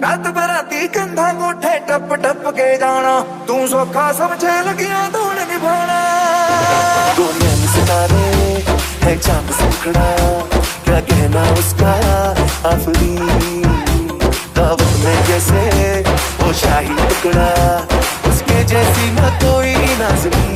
रात बराती कंधा कोठे टप टप के जाना, तू सौखा समझे लगिया धूल निभाना। दो नैन सितारे है चांद सुखड़ा, क्या कहना उसका आफरी, दावत में जैसे वो शाही टुकड़ा, उसके जैसी न कोई नाज़नीं।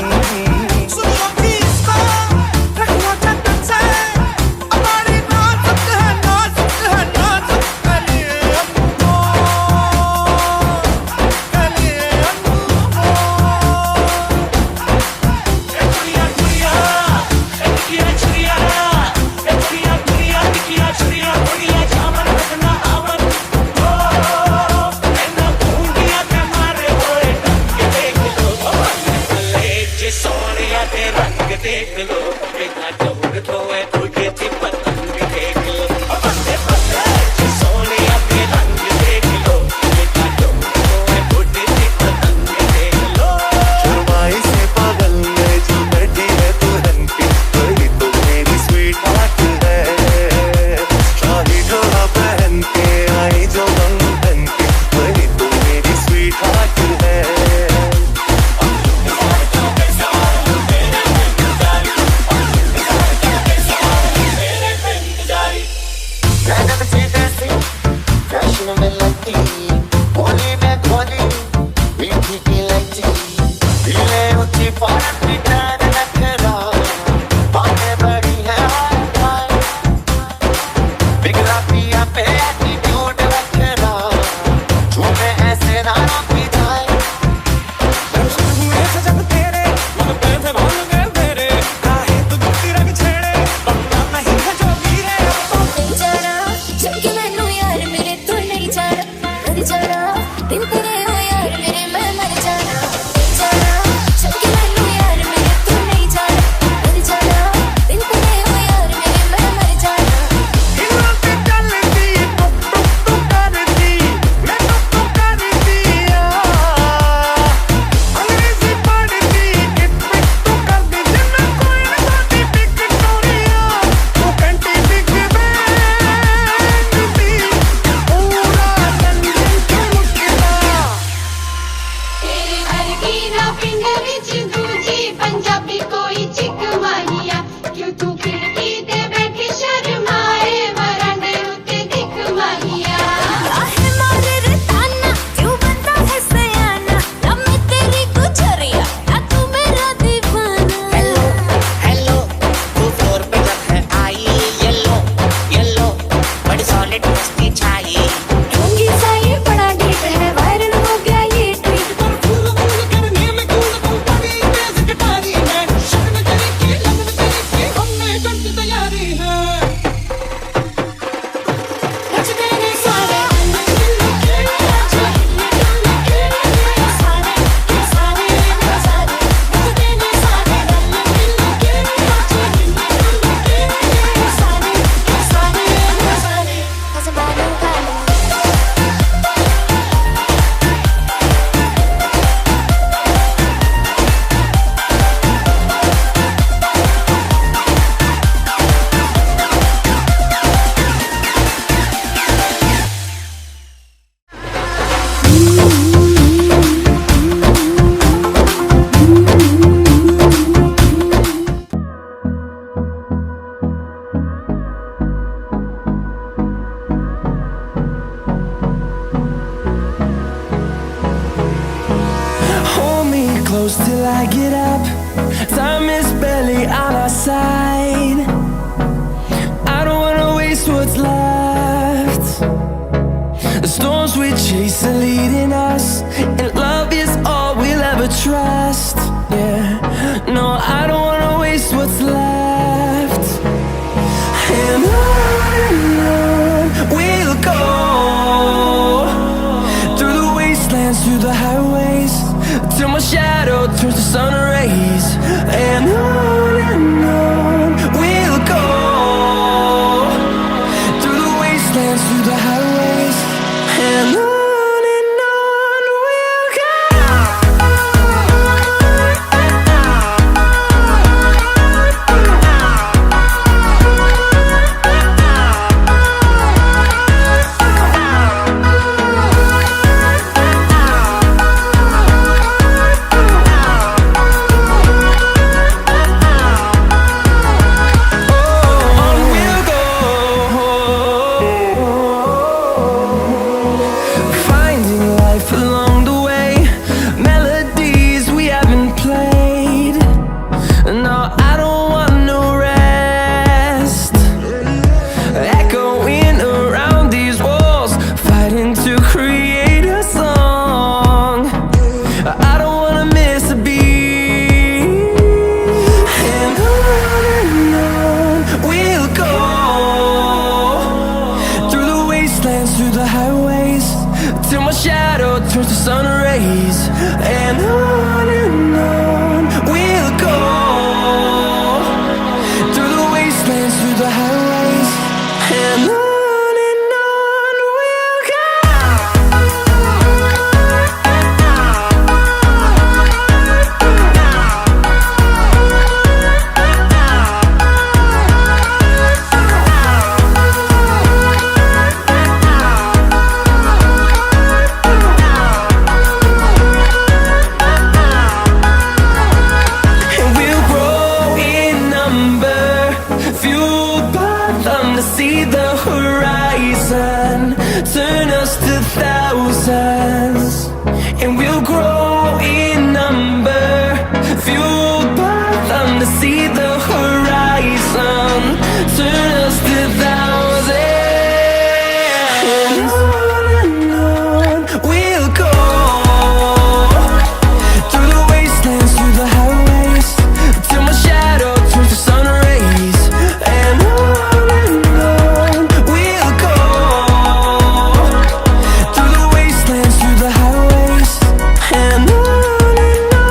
close till I get up. Time is barely on our side. I don't wanna waste what's left. The storms we chase are leading us, and love is all we'll ever trust. Yeah, no, I don't wanna waste what's left. And on we'll go, through the wastelands, through the highways, till my shadow turns to sun rays. And on we'll go, through the wastelands, through the highways, and on we'll go. grow in number, fueled by them to see the horizon, turn us to thousands. And on we'll go, through the wastelands, through the highways, till my shadow turns to sun rays. And on we'll go, through the wastelands, through the highways, and on we'll go.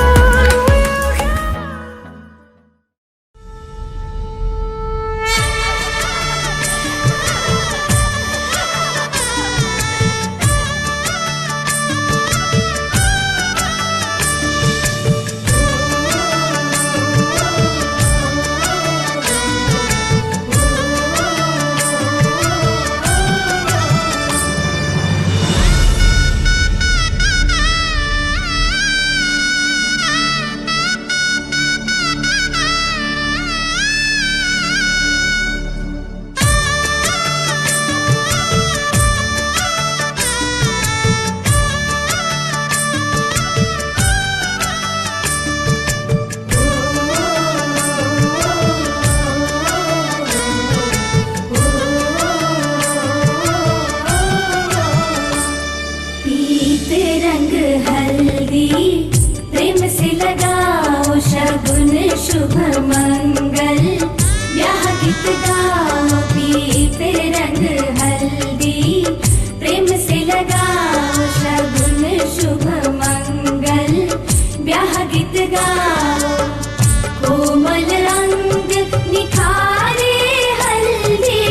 पीत रंग हल्दी प्रेम से लगाओ शगुन शुभ मंगल ब्याह गीत गाओ पीत रंग हल्दी प्रेम से लगाओ शगुन शुभ मंगल ब्याह गीत गाओ कोमल अंग निखारे हल्दी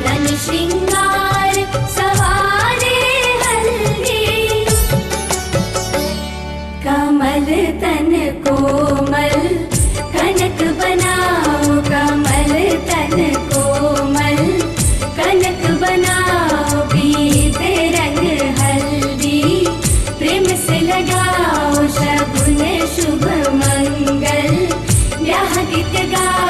रन श्रृंगार सवारे कमल तन कोमल कनक बनाओ कमल तन कोमल कनक बनाओ पीत रंग हल्दी प्रेम से लगाओ शगुन शुभ मंगल ब्याह गीत गाओ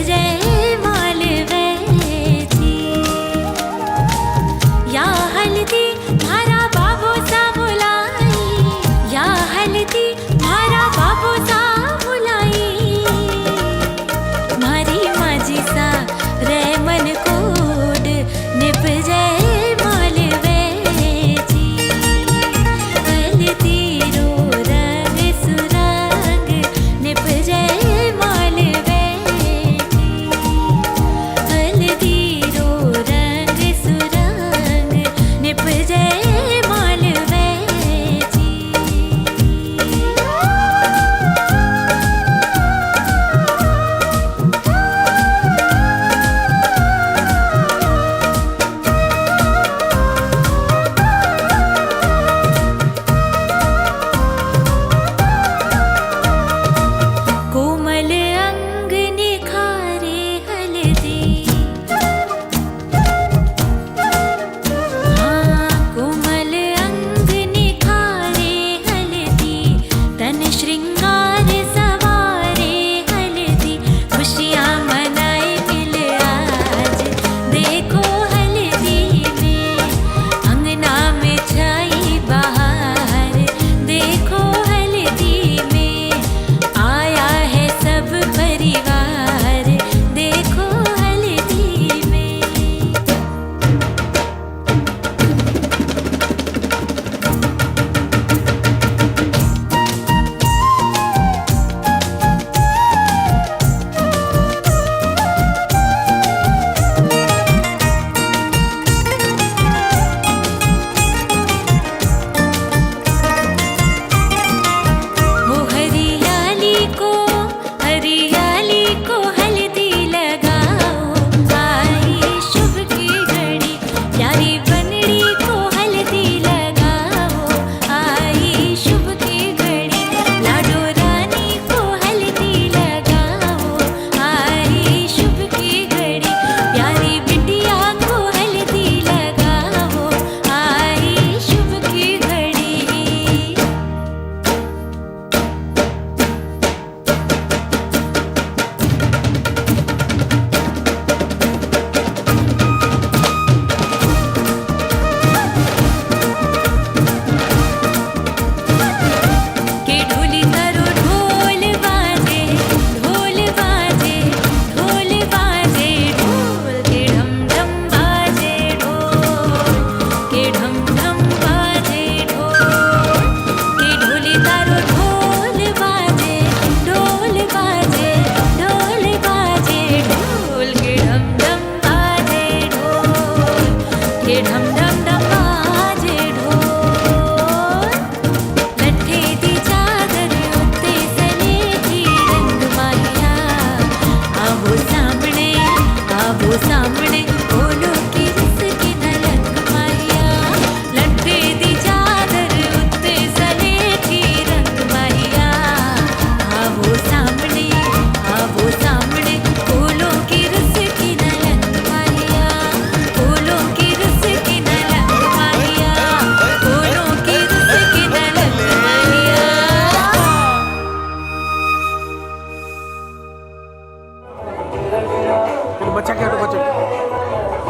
जय मालवेची या हल्दी मारा बाबू सा बुलाई या हल्दी मारा बाबू सा बुलाई मारी माझी सा रे मन कोड निपजे मालवेची हल्दी रो रंग सुरंग निपजे मालवेची हल्दी रो रंग सुरंग निपजे मालवेची कोमल अंग निखारे हल्दी हाँ कोमल अंग निखारे हल्दी तन श्रृंगार सवारे हल्दी खुशियाँ मनाए मिल आज देखो हल्दी में अंगना में छाई बहार देखो हल्दी में आया है सब परिवार देखो हल्दी में वो हरियाली को हल्दी लगाओ आई शुभ की घड़ी प्यारी बनड़ी को हल्दी लगाओ आई शुभ की घड़ी लाडो रानी को हल्दी लगाओ आई शुभ की घड़ी प्यारी बिटिया को हल्दी लगाओ आई शुभ की घड़ी के ढोली करो ढोल बाजे ढोल बाजे ढोल बाजे ढोल के ढम ढम बाजे ढोल के ढम ढम बाजे ढोल के ढोली करो ढोल बाजे ढोल बाजे ढोल बाजे ढोल के ढम ढम बाजे ढोल के ढम ढम ढम बाजे ढोल लट्ठे दी चादर उत्ते सलेटी रंग माहिया आवो सामने बोलो कि इसकी नलक माहिया लट्ठे दी चादर उत्ते सलेटी रंग माहिया आवो सामने बोलो कि इसकी नलक माहिया बोलो कि इसकी नलक माहिया बोलो कि इसकी नलक माहिया बच्चा क्या तो बच्चे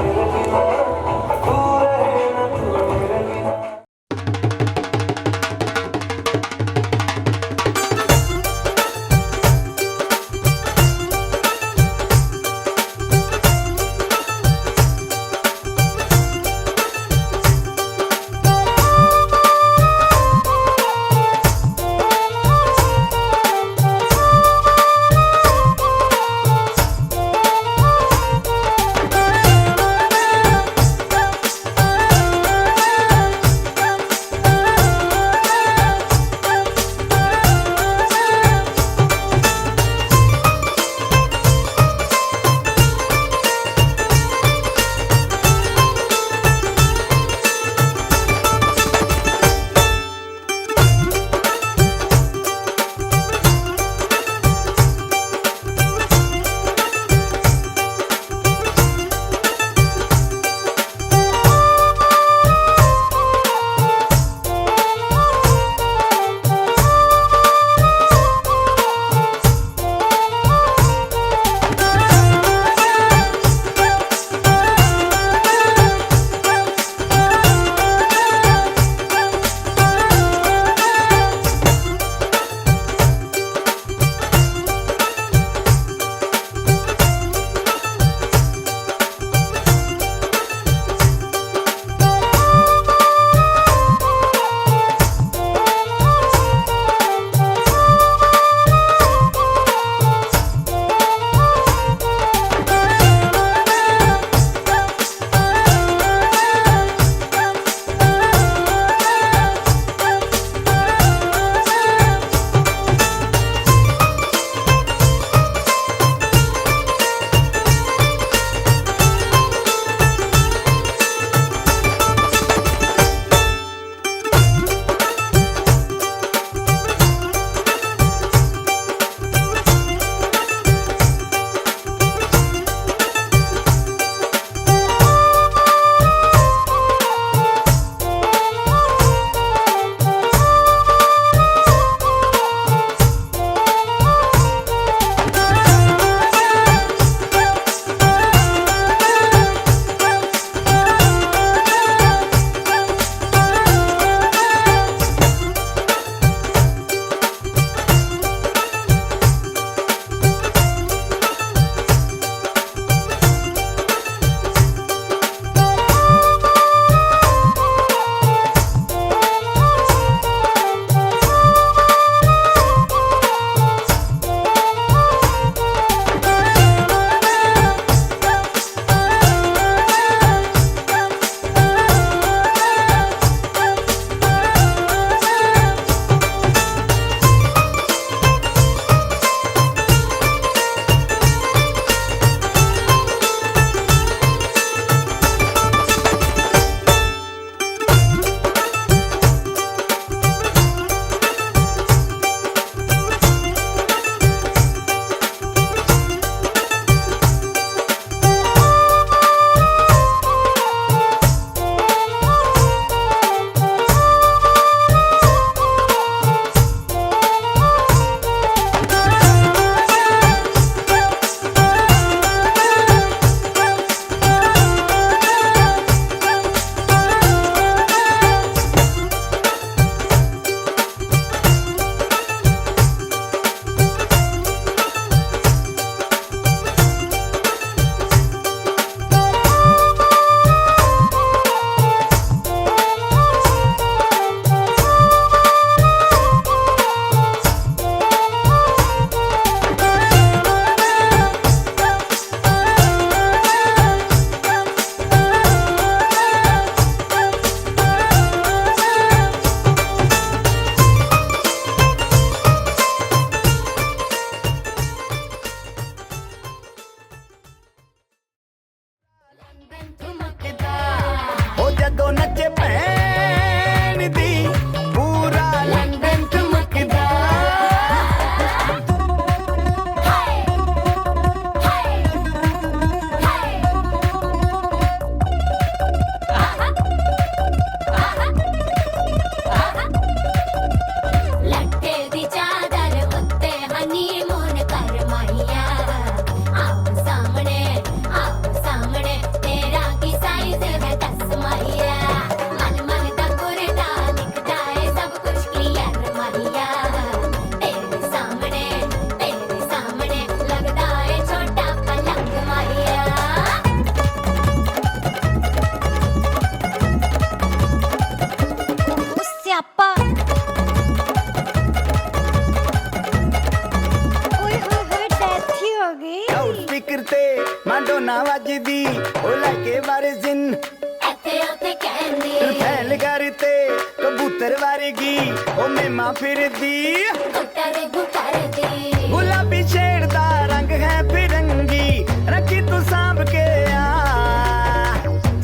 ਮਾਡੋਨਾ ਵੱਜਦੀ ਉਹ ਲੈ ਕੇ ਵਾਰਿਜ਼ਨ ਇੱਥੇ ਉੱਥੇ ਕਹਿੰਦੀ ਫੈਲ ਕਰਤੇ ਕਬੂਤਰ ਵਰਗੀ ਉਹ ਮੇਮਾ ਫਿਰਦੀ ਗੁੱਟਰ ਦੀ ਗੁਲਾਬੀ ਸ਼ੇਡ ਦਾ ਰੰਗ ਹੈ ਫਿਰੰਗੀ ਰੱਖੀ ਤੂੰ ਸਾਂਭ ਕੇ ਆ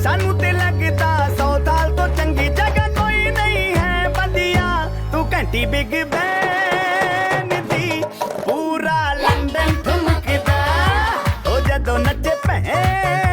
ਸਾਨੂੰ ਤੇ ਲੱਗਦਾ 100 ਸਾਲ ਤੋਂ ਚੰਗੀ ਜਗ੍ਹਾ ਕੋਈ ਨਹੀਂ ਹੈ ਬੰਦਿਆ ਤੂੰ ਘੰਟੀ ਬਿਗ ਬੈਨ ਦੀ ਪੂਰਾ ਲੰਡਨ ਠੁਮਕਦਾ ਉਹ ਜਦੋਂ ਨੱਚੇ ਭੈਣ